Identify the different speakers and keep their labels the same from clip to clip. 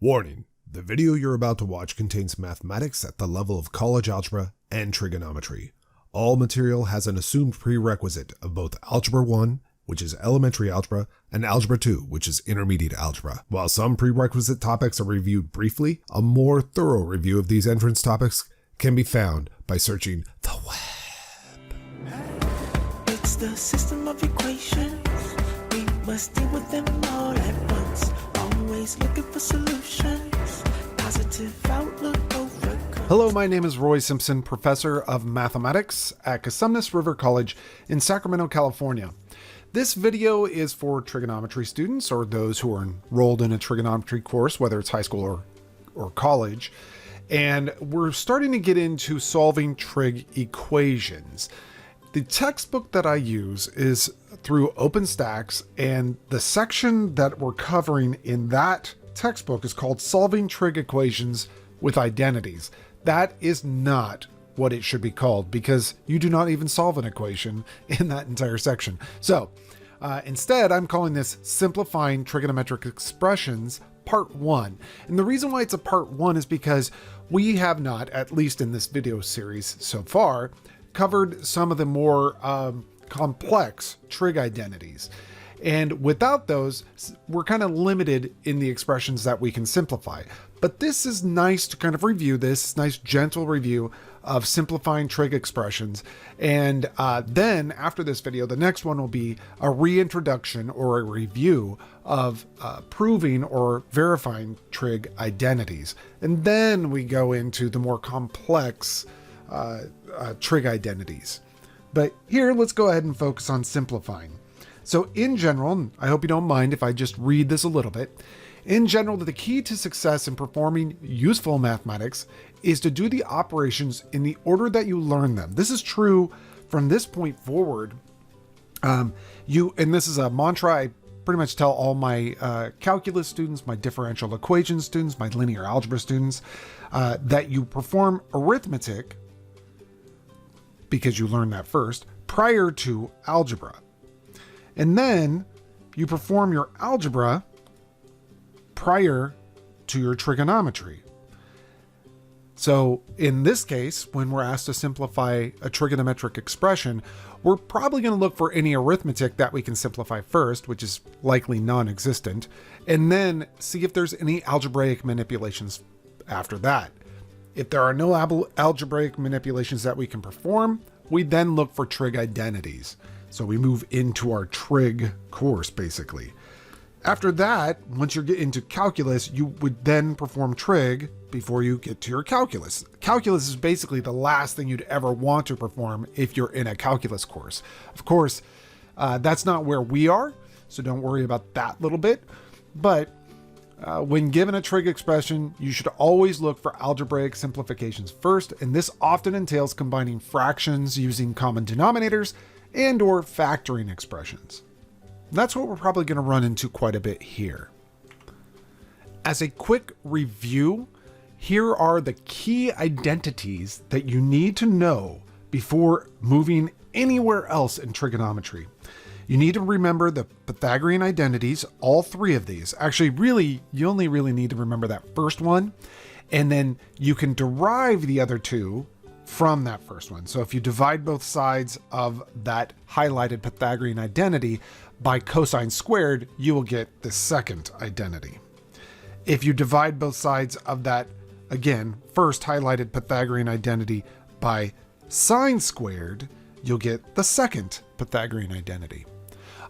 Speaker 1: Warning, the video you're about to watch contains mathematics at the level of college algebra and trigonometry. All material has an assumed prerequisite of both Algebra 1, which is elementary algebra, and Algebra 2, which is intermediate algebra. While some prerequisite topics are reviewed briefly, a more thorough review of these entrance topics can be found by searching the web.
Speaker 2: It's the system of equations. We must deal with them all at once. Always looking for solutions. Positive outlook overcome.
Speaker 3: Hello, my name is Roy Simpson, professor of mathematics at Cosumnes River College in Sacramento, California. This video is for trigonometry students or those who are enrolled in a trigonometry course, whether it's high school or college. And we're starting to get into solving trig equations. The textbook that I use is through OpenStax, and the section that we're covering in that textbook is called Solving Trig Equations with Identities. That is not what it should be called, because you do not even solve an equation in that entire section. So instead, I'm calling this Simplifying Trigonometric Expressions Part 1. And the reason why it's a Part 1 is because we have not, at least in this video series so far, covered some of the more complex trig identities. And without those, we're kind of limited in the expressions that we can simplify. But this is nice to kind of review this, nice gentle review of simplifying trig expressions. And then after this video, the next one will be a reintroduction or a review of proving or verifying trig identities. And then we go into the more complex trig identities. But here, let's go ahead and focus on simplifying. So in general, I hope you don't mind if I just read this a little bit. In general, the key to success in performing useful mathematics is to do the operations in the order that you learn them. This is true from this point forward. And this is a mantra I pretty much tell all my calculus students, my differential equation students, my linear algebra students, that you perform arithmetic, because you learn that first, prior to algebra. And then you perform your algebra prior to your trigonometry. So in this case, when we're asked to simplify a trigonometric expression, we're probably going to look for any arithmetic that we can simplify first, which is likely non-existent, and then see if there's any algebraic manipulations after that. If there are no algebraic manipulations that we can perform, we then look for trig identities. So we move into our trig course, basically. After that, once you get into calculus, you would then perform trig before you get to your calculus. Calculus is basically the last thing you'd ever want to perform if you're in a calculus course. Of course, that's not where we are, so don't worry about that little bit. But when given a trig expression, you should always look for algebraic simplifications first, and this often entails combining fractions using common denominators and or factoring expressions. That's what we're probably going to run into quite a bit here. As a quick review, here are the key identities that you need to know before moving anywhere else in trigonometry. You need to remember the Pythagorean identities, all three of these. Actually, really, you only really need to remember that first one, and then you can derive the other two from that first one. So if you divide both sides of that highlighted Pythagorean identity by cosine squared, you will get the second identity. If you divide both sides of that, again, first highlighted Pythagorean identity by sine squared, you'll get the second Pythagorean identity.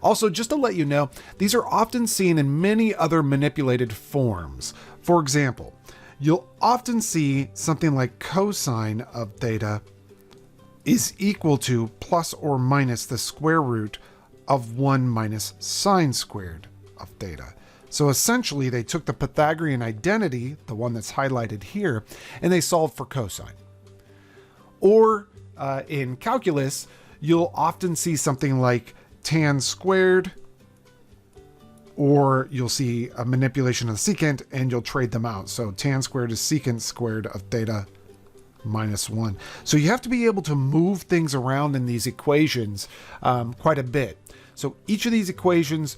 Speaker 3: Also, just to let you know, these are often seen in many other manipulated forms. For example, you'll often see something like cosine of theta is equal to plus or minus the square root of 1 minus sine squared of theta. So essentially, they took the Pythagorean identity, the one that's highlighted here, and they solved for cosine. Or in calculus, you'll often see something like tan squared, or you'll see a manipulation of the secant and you'll trade them out. So tan squared is secant squared of theta minus 1. So you have to be able to move things around in these equations quite a bit. So each of these equations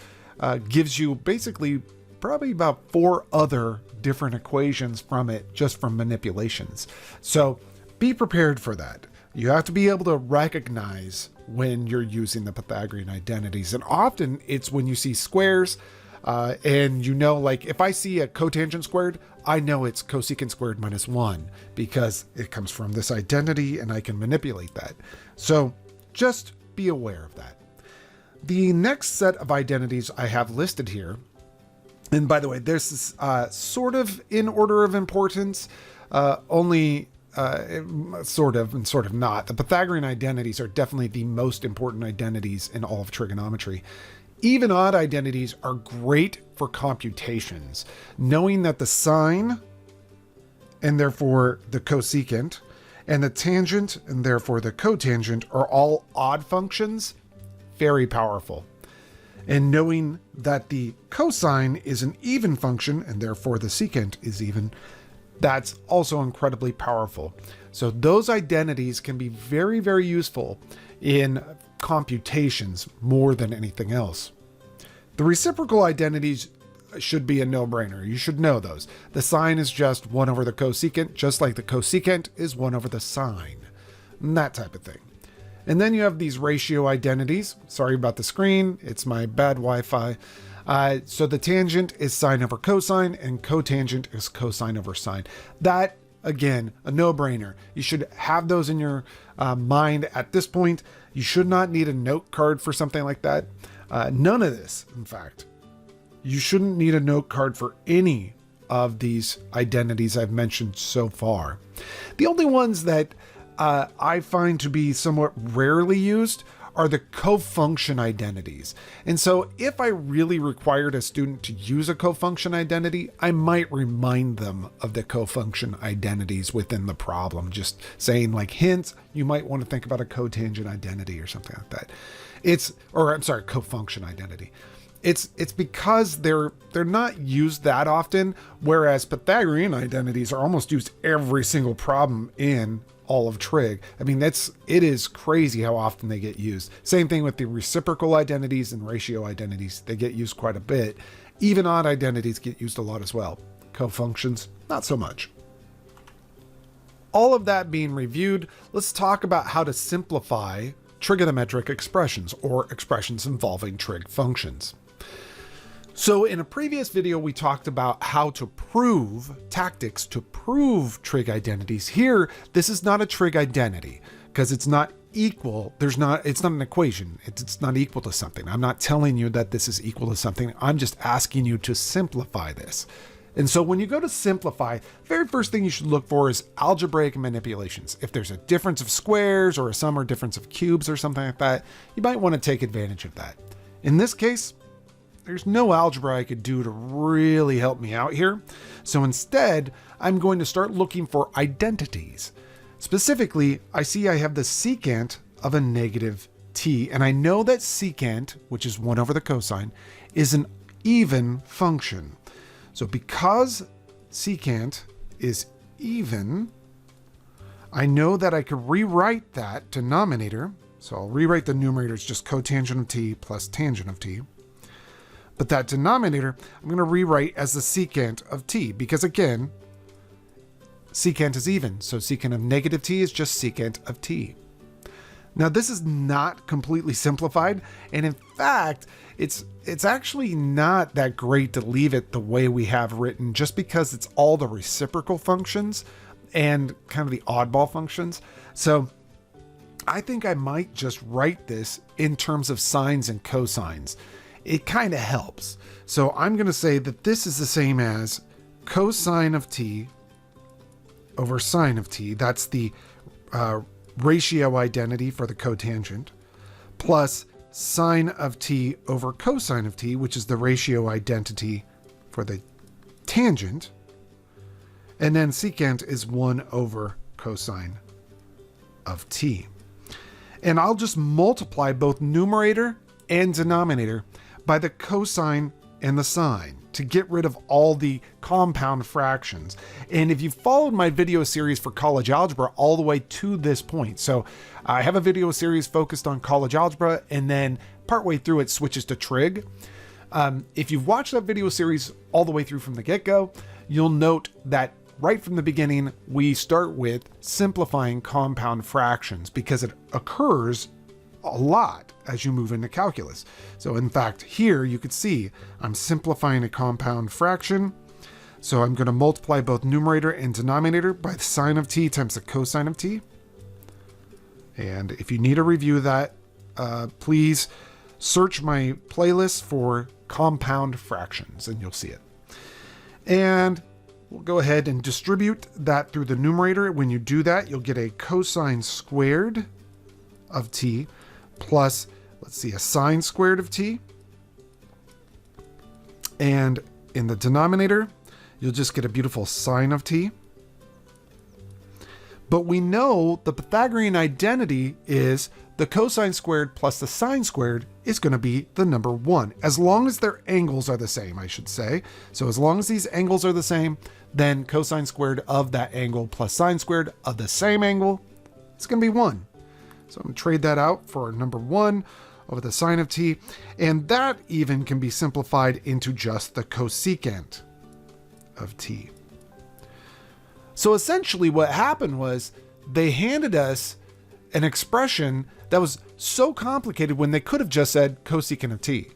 Speaker 3: gives you basically probably about 4 other different equations from it, just from manipulations. So be prepared for that. You have to be able to recognize when you're using the Pythagorean identities. And often it's when you see squares, and you know, like if I see a cotangent squared, I know it's cosecant squared minus 1 because it comes from this identity and I can manipulate that. So just be aware of that. The next set of identities I have listed here, and by the way, this is sort of in order of importance, only sort of and sort of not. The Pythagorean identities are definitely the most important identities in all of trigonometry. Even odd identities are great for computations. Knowing that the sine, and therefore the cosecant, and the tangent, and therefore the cotangent, are all odd functions, very powerful. And knowing that the cosine is an even function, and therefore the secant is even, that's also incredibly powerful. So those identities can be very, very useful in computations more than anything else. The reciprocal identities should be a no-brainer. You should know those. The sine is just 1 over the cosecant, just like the cosecant is 1 over the sine, and that type of thing. And then you have these ratio identities. Sorry about the screen. It's my bad Wi-Fi. So the tangent is sine over cosine, and cotangent is cosine over sine. That, again, a no-brainer. You should have those in your mind at this point. You should not need a note card for something like that. None of this, in fact. You shouldn't need a note card for any of these identities I've mentioned so far. The only ones that I find to be somewhat rarely used are the cofunction identities. And so if I really required a student to use a cofunction identity, I might remind them of the cofunction identities within the problem. Just saying, like, hints, you might want to think about a cotangent identity or something like that. Cofunction identity. It's because they're not used that often, whereas Pythagorean identities are almost used every single problem in all of trig. I mean, it is crazy how often they get used. Same thing with the reciprocal identities and ratio identities. They get used quite a bit. Even odd identities get used a lot as well. Cofunctions, not so much. All of that being reviewed, let's talk about how to simplify trigonometric expressions, or expressions involving trig functions. So in a previous video, we talked about how to prove tactics to prove trig identities. Here, this is not a trig identity because it's not equal. It's not an equation. It's not equal to something. I'm not telling you that this is equal to something. I'm just asking you to simplify this. And so when you go to simplify, the very first thing you should look for is algebraic manipulations. If there's a difference of squares or a sum or difference of cubes or something like that, you might want to take advantage of that. In this case, there's no algebra I could do to really help me out here. So instead, I'm going to start looking for identities. Specifically, I see I have the secant of a negative t, and I know that secant, which is 1 over the cosine, is an even function. So because secant is even, I know that I could rewrite that denominator. So I'll rewrite the numerator as just cotangent of t plus tangent of t. But that denominator, I'm going to rewrite as the secant of t, because again, secant is even. So secant of negative t is just secant of t. Now this is not completely simplified, and in fact, it's actually not that great to leave it the way we have written, just because it's all the reciprocal functions and kind of the oddball functions. So I think I might just write this in terms of sines and cosines. It kind of helps. So I'm going to say that this is the same as cosine of t over sine of t. That's the ratio identity for the cotangent, plus sine of t over cosine of t, which is the ratio identity for the tangent. And then secant is 1 over cosine of t. And I'll just multiply both numerator and denominator by the cosine and the sine to get rid of all the compound fractions. And if you've followed my video series for college algebra all the way to this point, so I have a video series focused on college algebra, and then partway through it switches to trig. If you've watched that video series all the way through from the get-go, you'll note that right from the beginning, we start with simplifying compound fractions because it occurs a lot as you move into calculus. So in fact, here you could see I'm simplifying a compound fraction. So I'm going to multiply both numerator and denominator by the sine of t times the cosine of t. And if you need to review that, please search my playlist for compound fractions and you'll see it. And we'll go ahead and distribute that through the numerator. When you do that, you'll get a cosine squared of t plus, let's see, a sine squared of t. And in the denominator, you'll just get a beautiful sine of t. But we know the Pythagorean identity is the cosine squared plus the sine squared is going to be the number 1, as long as their angles are the same, I should say. So as long as these angles are the same, then cosine squared of that angle plus sine squared of the same angle, it's going to be 1. So I'm going to trade that out for number 1 over the sine of t. And that even can be simplified into just the cosecant of t. So essentially what happened was they handed us an expression that was so complicated when they could have just said cosecant of t.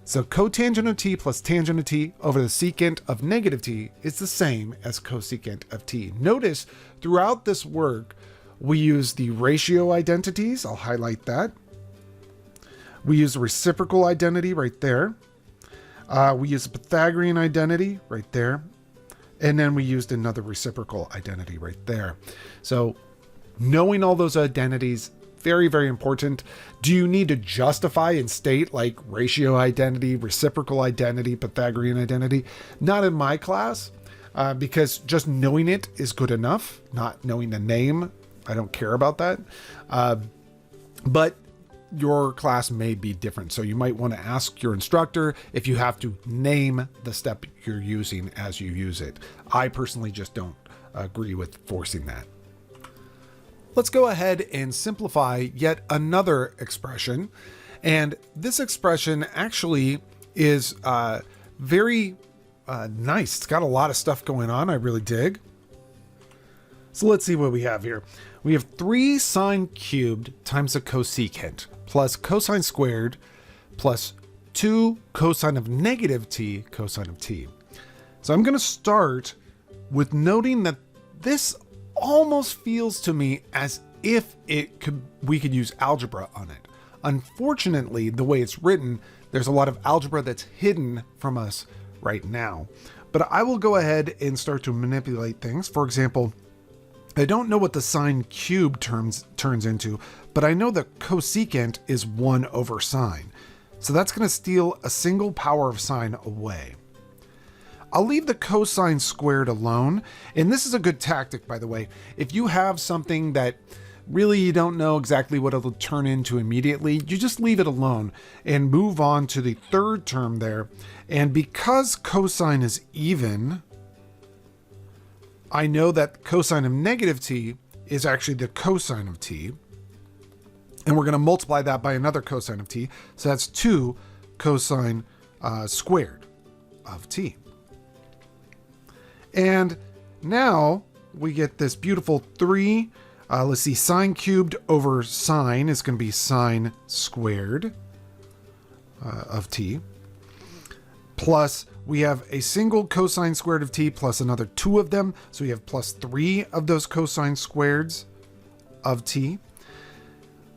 Speaker 3: So cotangent of t plus tangent of t over the secant of negative t is the same as cosecant of t. Notice throughout this work, we use the ratio identities. I'll highlight that. We use the reciprocal identity right there. We use the Pythagorean identity right there. And then we used another reciprocal identity right there. So knowing all those identities, very, very important. Do you need to justify and state like ratio identity, reciprocal identity, Pythagorean identity? Not in my class, because just knowing it is good enough. Not knowing the name, I don't care about that. But your class may be different. So you might want to ask your instructor if you have to name the step you're using as you use it. I personally just don't agree with forcing that. Let's go ahead and simplify yet another expression. And this expression actually is very nice. It's got a lot of stuff going on. I really dig. So let's see what we have here. We have 3 sine cubed times a cosecant plus cosine squared plus 2 cosine of negative t cosine of t. So I'm going to start with noting that this almost feels to me as if we could use algebra on it. Unfortunately, the way it's written, there's a lot of algebra that's hidden from us right now. But I will go ahead and start to manipulate things. For example, I don't know what the sine cubed turns into, but I know that cosecant is 1 over sine. So that's going to steal a single power of sine away. I'll leave the cosine squared alone. And this is a good tactic, by the way. If you have something that really you don't know exactly what it'll turn into immediately, you just leave it alone and move on to the third term there. And because cosine is even, I know that cosine of negative t is actually the cosine of t. And we're going to multiply that by another cosine of t. So that's 2 cosine squared of t. And now we get this beautiful 3. Let's see, sine cubed over sine is going to be sine squared of t. Plus, we have a single cosine squared of t plus another 2 of them. So we have plus 3 of those cosine squareds of t.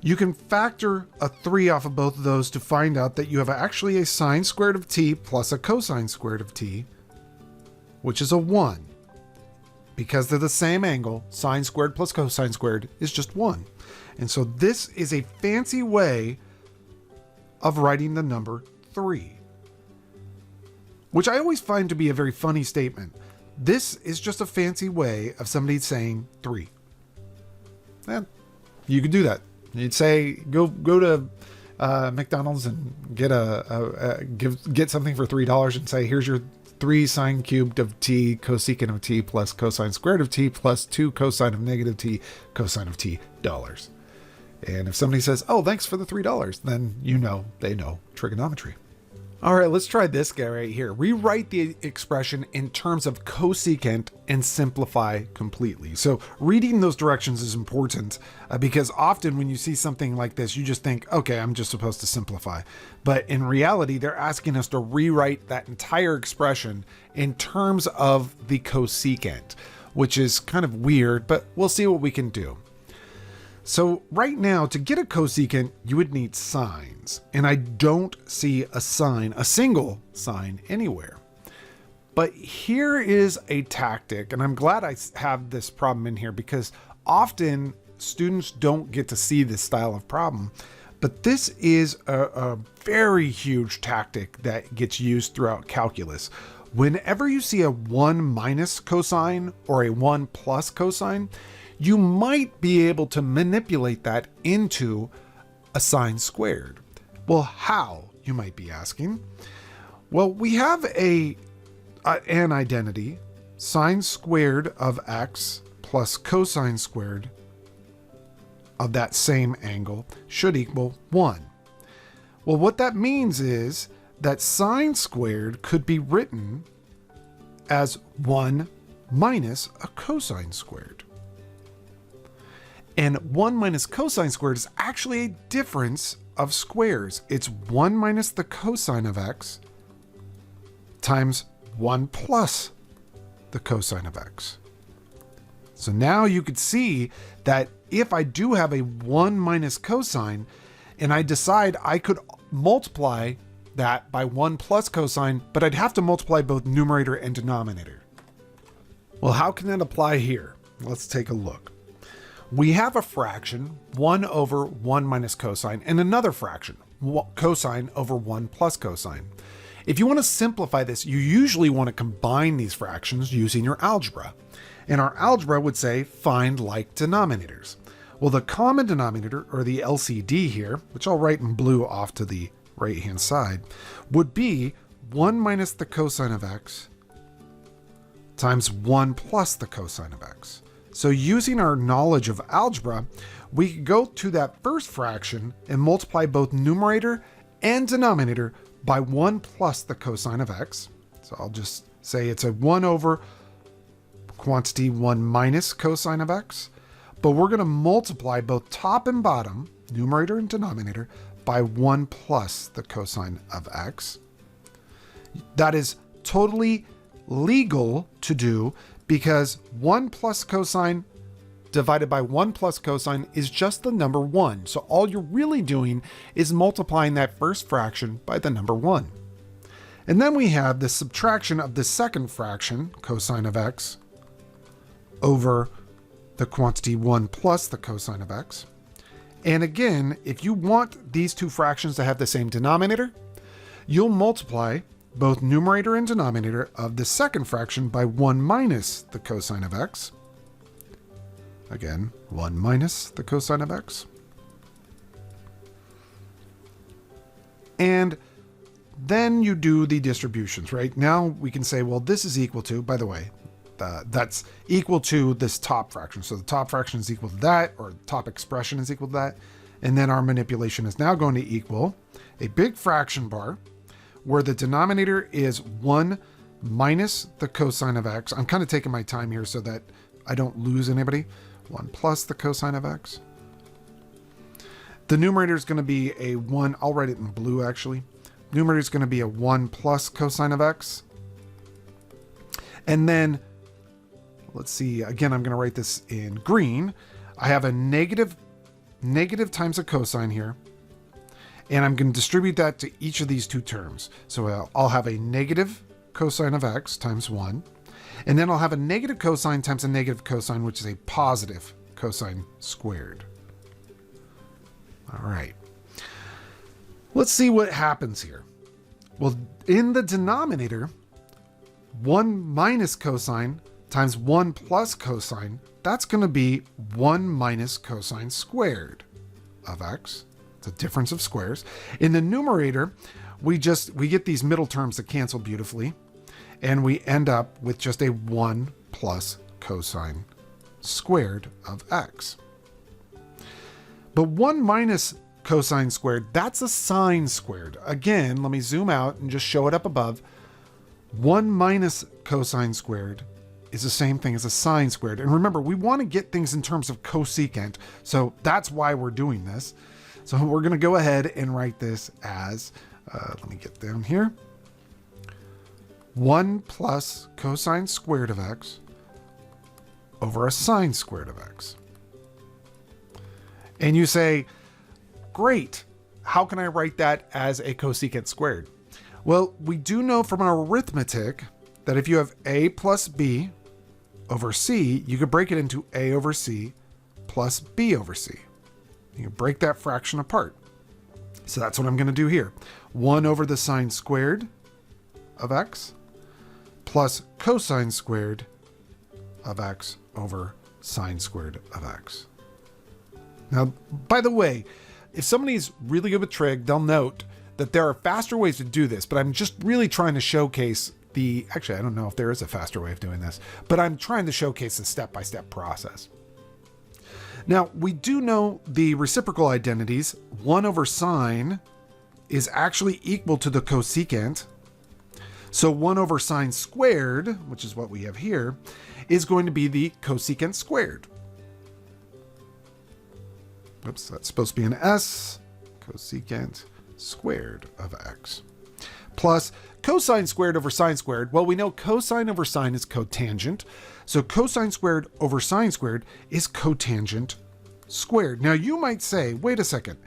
Speaker 3: You can factor a 3 off of both of those to find out that you have actually a sine squared of t plus a cosine squared of t, which is a 1. Because they're the same angle, sine squared plus cosine squared is just 1. And so this is a fancy way of writing the number 3, which I always find to be a very funny statement. This is just a fancy way of somebody saying 3. And you could do that. You'd say, go to McDonald's and get something for $3 and say, here's your 3 sine cubed of t cosecant of t plus cosine squared of t plus 2 cosine of negative t cosine of t dollars. And if somebody says, oh, thanks for the $3, then you know they know trigonometry. All right, let's try this guy right here. Rewrite the expression in terms of cosecant and simplify completely. So reading those directions is important because often when you see something like this, you just think, okay, I'm just supposed to simplify. But in reality, they're asking us to rewrite that entire expression in terms of the cosecant, which is kind of weird, but we'll see what we can do. So right now, to get a cosecant, you would need signs. And I don't see a sign, a single sign anywhere. But here is a tactic, and I'm glad I have this problem in here because often students don't get to see this style of problem. But this is a very huge tactic that gets used throughout calculus. Whenever you see a 1 minus cosine or a 1 plus cosine, you might be able to manipulate that into a sine squared. Well, how, you might be asking? Well, we have an identity, sine squared of x plus cosine squared of that same angle should equal 1. Well, what that means is that sine squared could be written as 1 minus a cosine squared. And 1 minus cosine squared is actually a difference of squares. It's 1 minus the cosine of x times 1 plus the cosine of x. So now you could see that if I do have a 1 minus cosine and I decide I could multiply that by 1 plus cosine, but I'd have to multiply both numerator and denominator. Well, how can that apply here? Let's take a look. We have a fraction, 1 over 1 minus cosine, and another fraction, cosine over 1 plus cosine. If you want to simplify this, you usually want to combine these fractions using your algebra. And our algebra would say, find like denominators. Well, the common denominator, or the LCD here, which I'll write in blue off to the right-hand side, would be 1 minus the cosine of x times 1 plus the cosine of x. So using our knowledge of algebra, we could go to that first fraction and multiply both numerator and denominator by 1 plus the cosine of x. So I'll just say it's a 1 over quantity 1 minus cosine of x. But we're going to multiply both top and bottom, numerator and denominator, by 1 plus the cosine of x. That is totally legal to do because 1 plus cosine divided by 1 plus cosine is just the number 1. So all you're really doing is multiplying that first fraction by the number 1. And then we have the subtraction of the second fraction, cosine of x, over the quantity 1 plus the cosine of x. And again, if you want these two fractions to have the same denominator, you'll multiply both numerator and denominator of the second fraction by 1 minus the cosine of x. Again, 1 minus the cosine of x. And then you do the distributions, right? Now we can say, well, this is equal to, by the way, that's equal to this top fraction. So the top fraction is equal to that, or top expression is equal to that. And then our manipulation is now going to equal a big fraction bar where the denominator is 1 minus the cosine of x. I'm kind of taking my time here so that I don't lose anybody. 1 plus the cosine of x. The numerator is going to be a 1. I'll write it in blue, actually. Numerator is going to be a 1 plus cosine of x. And then, let's see, again, I'm going to write this in green. I have a negative times a cosine here. And I'm going to distribute that to each of these two terms. So I'll have a negative cosine of x times 1. And then I'll have a negative cosine times a negative cosine, which is a positive cosine squared. All right. Let's see what happens here. Well, in the denominator, 1 minus cosine times 1 plus cosine, that's going to be 1 minus cosine squared of x. It's a difference of squares. In the numerator, we get these middle terms that cancel beautifully, and we end up with just a 1 plus cosine squared of x. But 1 minus cosine squared. That's a sine squared. Again, let me zoom out and just show it up above. 1 minus cosine squared is the same thing as a sine squared. And remember, we want to get things in terms of cosecant. So that's why we're doing this. So we're going to go ahead and write this as, let me get down here. 1 plus cosine squared of x over a sine squared of x. And you say, great, how can I write that as a cosecant squared? Well, we do know from our arithmetic that if you have a plus b over c, you could break it into a over c plus b over c. You can break that fraction apart. So that's what I'm going to do here. 1 over the sine squared of x plus cosine squared of x over sine squared of x. Now, by the way, if somebody's really good with trig, they'll note that there are faster ways to do this, but I'm just really trying to showcase actually, I don't know if there is a faster way of doing this, but I'm trying to showcase the step-by-step process. Now, we do know the reciprocal identities. 1 over sine is actually equal to the cosecant. So 1 over sine squared, which is what we have here, is going to be the cosecant squared. Oops, that's supposed to be an S. Cosecant squared of x. Plus cosine squared over sine squared. Well, we know cosine over sine is cotangent. So cosine squared over sine squared is cotangent squared. Now you might say, wait a second.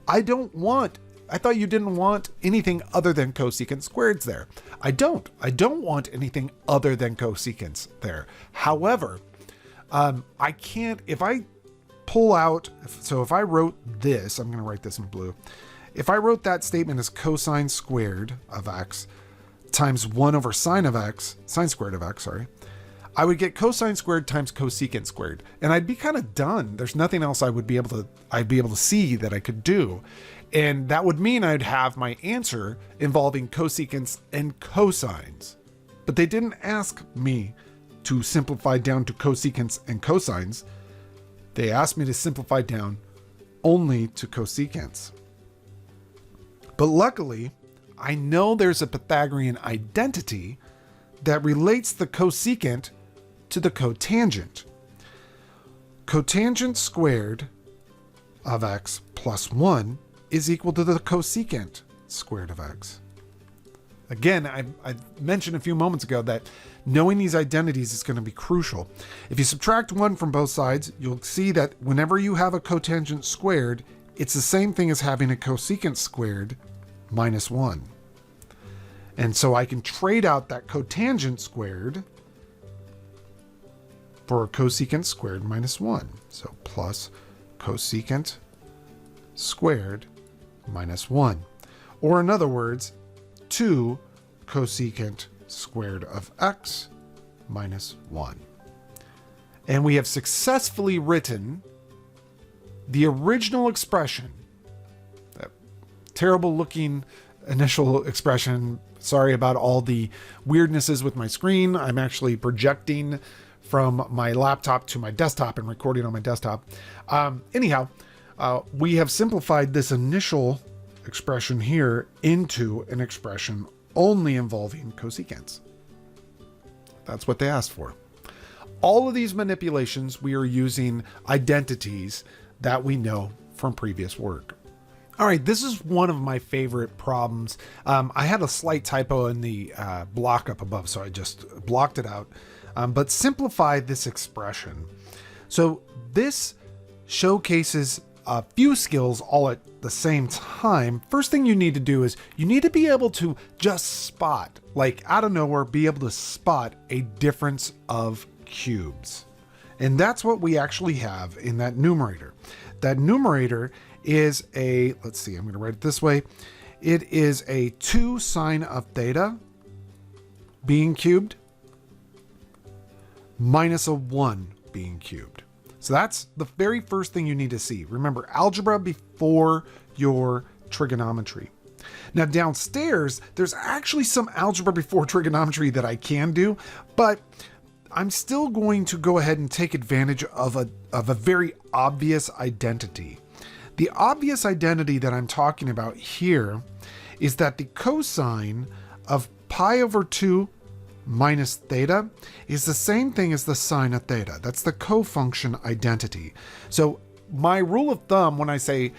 Speaker 3: I thought you didn't want anything other than cosecant squareds there. I don't want anything other than cosecants there. However, I can't, if I pull out, so if I wrote this, I'm going to write this in blue. If I wrote that statement as cosine squared of x times 1 over sine of x, sine squared of x, sorry, I would get cosine squared times cosecant squared. And I'd be kind of done. There's nothing else I'd be able to see that I could do. And that would mean I'd have my answer involving cosecants and cosines. But they didn't ask me to simplify down to cosecants and cosines. They asked me to simplify down only to cosecants. But luckily, I know there's a Pythagorean identity that relates the cosecant to the cotangent. Cotangent squared of x plus 1 is equal to the cosecant squared of x. Again, I mentioned a few moments ago that knowing these identities is going to be crucial. If you subtract 1 from both sides, you'll see that whenever you have a cotangent squared, it's the same thing as having a cosecant squared minus 1. And so I can trade out that cotangent squared for a cosecant squared minus 1. So plus cosecant squared minus 1. Or in other words, 2 cosecant squared of x minus 1. And we have successfully written the original expression, that terrible looking initial expression. Sorry about all the weirdnesses with my screen. I'm actually projecting from my laptop to my desktop and recording on my desktop. Anyhow, we have simplified this initial expression here into an expression only involving cosecants. That's what they asked for. All of these manipulations, we are using identities that we know from previous work. All right, this is one of my favorite problems. I had a slight typo in the block up above, so I just blocked it out. But simplify this expression. So this showcases a few skills all at the same time. First thing you need to do is you need to be able to just spot, like out of nowhere, be able to spot a difference of cubes. And that's what we actually have in that numerator. That numerator is a, let's see, I'm going to write it this way. It is a 2 sine of theta being cubed minus a 1 being cubed. So that's the very first thing you need to see. Remember, algebra before your trigonometry. Now downstairs, there's actually some algebra before trigonometry that I can do, but I'm still going to go ahead and take advantage of a very obvious identity. The obvious identity that I'm talking about here is that the cosine of pi over 2 minus theta is the same thing as the sine of theta. That's the cofunction identity. So my rule of thumb when I say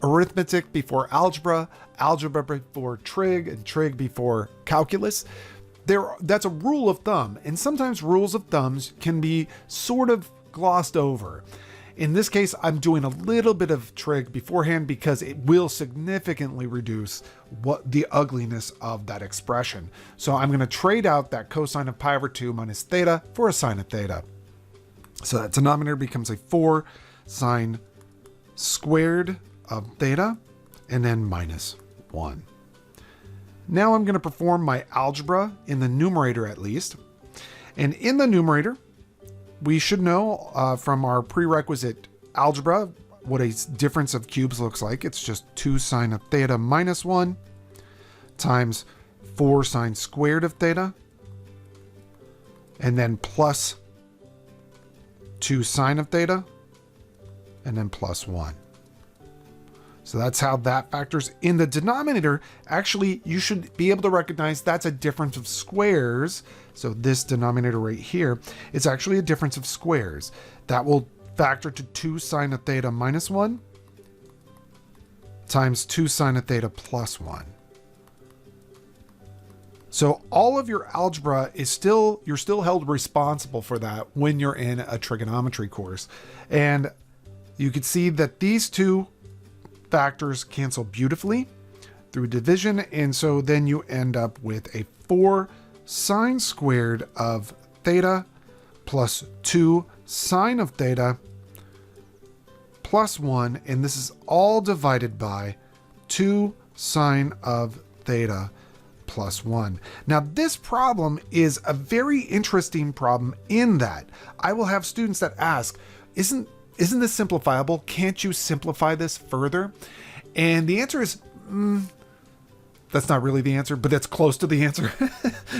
Speaker 3: arithmetic before algebra, algebra before trig, and trig before calculus, that's a rule of thumb. And sometimes rules of thumbs can be sort of glossed over. In this case, I'm doing a little bit of trig beforehand because it will significantly reduce what the ugliness of that expression. So I'm going to trade out that cosine of pi over 2 minus theta for a sine of theta. So that denominator becomes a 4 sine squared of theta and then minus 1. Now I'm going to perform my algebra in the numerator at least. And in the numerator, we should know from our prerequisite algebra what a difference of cubes looks like. It's just 2 sine of theta minus 1 times 4 sine squared of theta, and then plus 2 sine of theta, and then plus 1. So that's how that factors in the denominator. Actually, you should be able to recognize that's a difference of squares. So this denominator right here, it's actually a difference of squares. That will factor to 2 sine of theta minus 1 times 2 sine of theta plus 1. So all of your algebra is you're still held responsible for that when you're in a trigonometry course. And you can see that these two factors cancel beautifully through division, and so then you end up with a 4 sine squared of theta plus 2 sine of theta plus 1, and this is all divided by 2 sine of theta plus 1. Now this problem is a very interesting problem in that I will have students that ask, isn't this simplifiable? Can't you simplify this further? And the answer is, that's not really the answer, but that's close to the answer.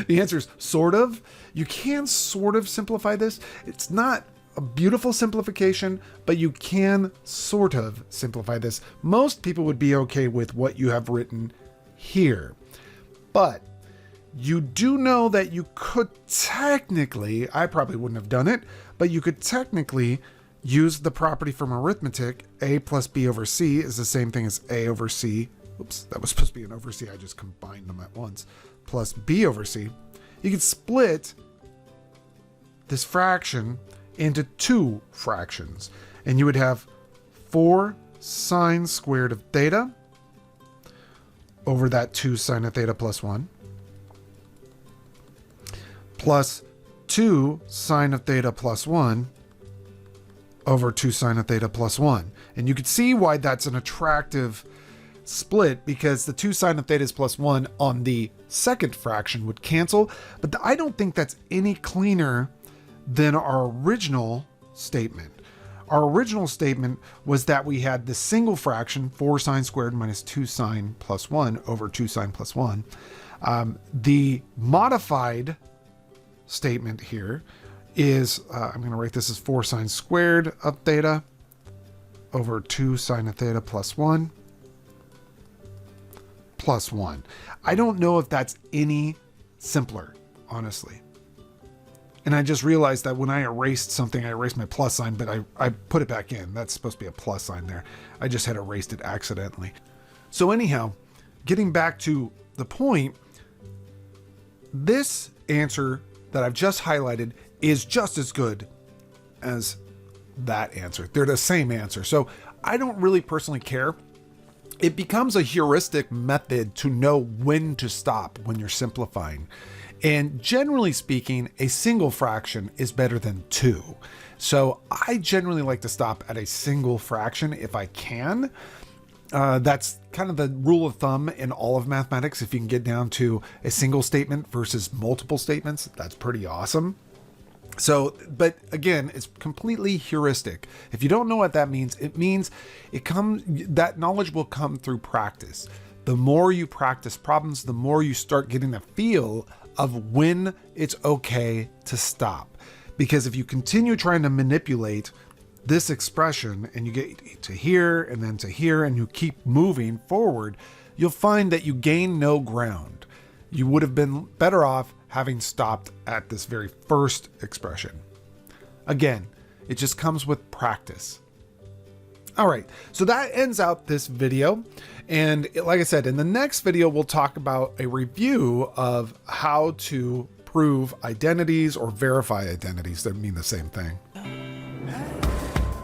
Speaker 3: The answer is sort of. You can sort of simplify this. It's not a beautiful simplification, but you can sort of simplify this. Most people would be okay with what you have written here. But you do know that you could technically, I probably wouldn't have done it, but you could technically use the property from arithmetic. A plus B over C is the same thing as A over C. Oops, that was supposed to be an over C. I just combined them at once. Plus B over C. You could split this fraction into 2 fractions. And you would have 4 sine squared of theta over that 2 sine of theta plus 1. Plus 2 sine of theta plus 1 over 2 sine of theta plus 1. And you can see why that's an attractive split, because the 2 sine of theta is plus 1 on the second fraction would cancel. But I don't think that's any cleaner than our original statement. Our original statement was that we had the single fraction, 4 sine squared minus 2 sine plus 1 over 2 sine plus 1. The modified statement here is, I'm going to write this as 4 sine squared of theta over 2 sine of theta plus 1 plus 1. I don't know if that's any simpler, honestly. And I just realized that when I erased something, I erased my plus sign, but I put it back in. That's supposed to be a plus sign there. I just had erased it accidentally. So anyhow, getting back to the point, this answer that I've just highlighted is just as good as that answer. They're the same answer. So I don't really personally care. It becomes a heuristic method to know when to stop when you're simplifying. And generally speaking, a single fraction is better than 2. So I generally like to stop at a single fraction if I can. That's kind of the rule of thumb in all of mathematics. If you can get down to a single statement versus multiple statements, that's pretty awesome. So, but again, it's completely heuristic. If you don't know what that means, it means that knowledge will come through practice. The more you practice problems, the more you start getting a feel of when it's okay to stop. Because if you continue trying to manipulate this expression and you get to here and then to here and you keep moving forward, you'll find that you gain no ground. You would have been better off having stopped at this very first expression. Again, it just comes with practice. All right, so that ends out this video. And like I said, in the next video, we'll talk about a review of how to prove identities or verify identities that mean the same thing.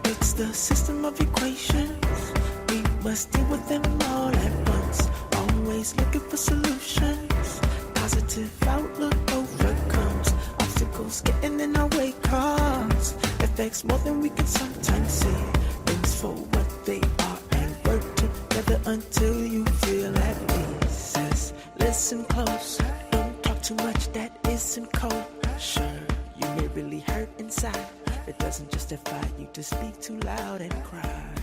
Speaker 2: It's the system of equations. We must deal with them all at once. Always looking for solutions. Positive outlook overcomes obstacles getting in our way. Cause affects more than we can sometimes see. Things for what they are and work together until you feel at peace. Says, listen close. Don't talk too much that isn't kosher. You may really hurt inside. It doesn't justify you to speak too loud and cry.